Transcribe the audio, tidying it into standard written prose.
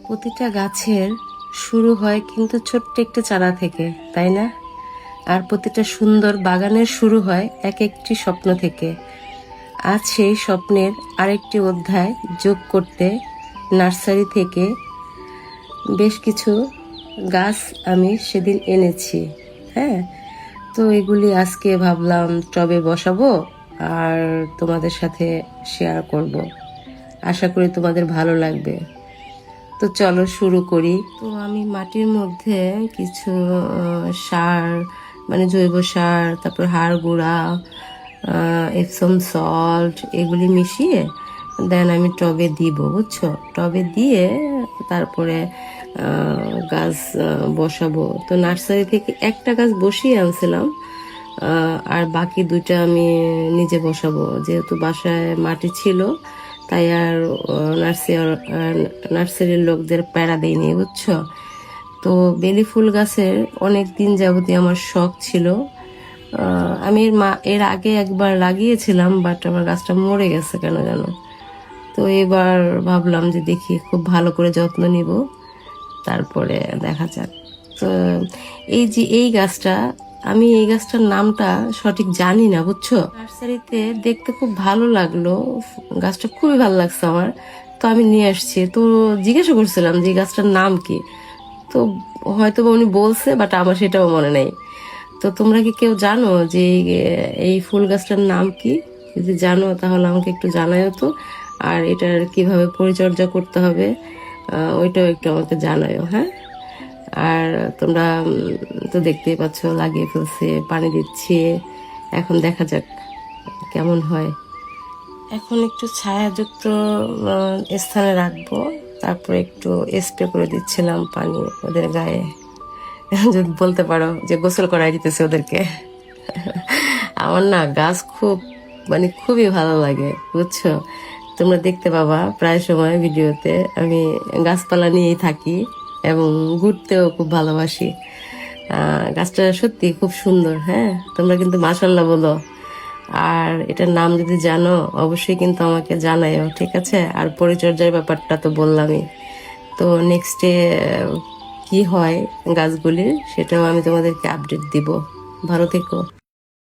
প্রতিটা গাছের শুরু হয় কিন্তু ছোট্ট একটা চারা থেকে, তাই না? আর প্রতিটা সুন্দর বাগানের শুরু হয় এক একটি স্বপ্ন থেকে। আজ সেই স্বপ্নের আরেকটি অধ্যায় যোগ করতে নার্সারি থেকে বেশ কিছু গাছ আমি সেদিন এনেছি। হ্যাঁ, তো এগুলি আজকে ভাবলাম টবে বসাবো আর তোমাদের সাথে শেয়ার করব। আশা করি তোমাদের ভালো লাগবে। তো চলো শুরু করি। তো আমি মাটির মধ্যে কিছু সার, মানে জৈব সার, তারপর হাড় গুঁড়া, এপসম সল্ট, এগুলি মিশিয়ে দেন আমি টবে দিব, বুঝছো? টবে দিয়ে তারপরে গাছ বসাবো। তো নার্সারি থেকে একটা গাছ বসিয়ে আনছিলাম, আর বাকি দুইটা আমি নিজে বসাবো। যেহেতু বাসায় মাটি ছিল তাই আর নার্সারির লোকদের প্যারা দেয়নি, বুঝছো? তো বেলি ফুল গাছের অনেক দিন যাবতীয় আমার শখ ছিল। আমি এর আগে একবার লাগিয়েছিলাম, বাট আমার গাছটা মরে গেছে কেন জানো। তো এবার ভাবলাম যে দেখি, খুব ভালো করে যত্ন নিব, তারপরে দেখা যাক। তো এই গাছটা, আমি এই গাছটার নামটা সঠিক জানি না, বুঝছো? নার্সারিতে দেখতে খুব ভালো লাগলো, গাছটা খুবই ভালো লাগছে আমার। তো আমি নিয়ে আসছি। তো জিজ্ঞাসা করছিলাম যে এই গাছটার নাম কি। তো হয়তো উনি বলছে, বাট আমার সেটাও মনে নেই। তো তোমরা কি কেউ জানো যে এই ফুল গাছটার নাম কি? যদি জানো তাহলে আমাকে একটু জানাও তো। আর এটার কিভাবে পরিচর্যা করতে হবে ওইটাও একটু আমাকে জানাও, হ্যাঁ? আর তোমরা তো দেখতেই পাচ্ছ, লাগিয়ে ফেলছে, পানি দিচ্ছি। এখন দেখা যাক কেমন হয়। এখন একটু ছায়াযুক্ত স্থানে রাখবো, তারপর একটু স্প্রে করে দিচ্ছিলাম পানি ওদের গায়ে। যদি বলতে পারো যে গোসল করাই দিতেছে ওদেরকে। আমার না গাছ খুবই ভালো লাগে, বুঝছো? তোমরা দেখতে পাবা প্রায় সময় ভিডিওতে আমি গাছপালা নিয়েই থাকি এবং ঘুরতেও খুব ভালোবাসি। গাছটা সত্যি খুব সুন্দর। হ্যাঁ, তোমরা কিন্তু মাশাল্লাহ বলো। আর এটার নাম যদি জানো অবশ্যই কিন্তু আমাকে জানাইও, ঠিক আছে? আর পরিচর্যার ব্যাপারটা তো বললামই। তো নেক্সটে কি হয় গাছগুলির সেটাও আমি তোমাদেরকে আপডেট দিব। ভালো থেকো।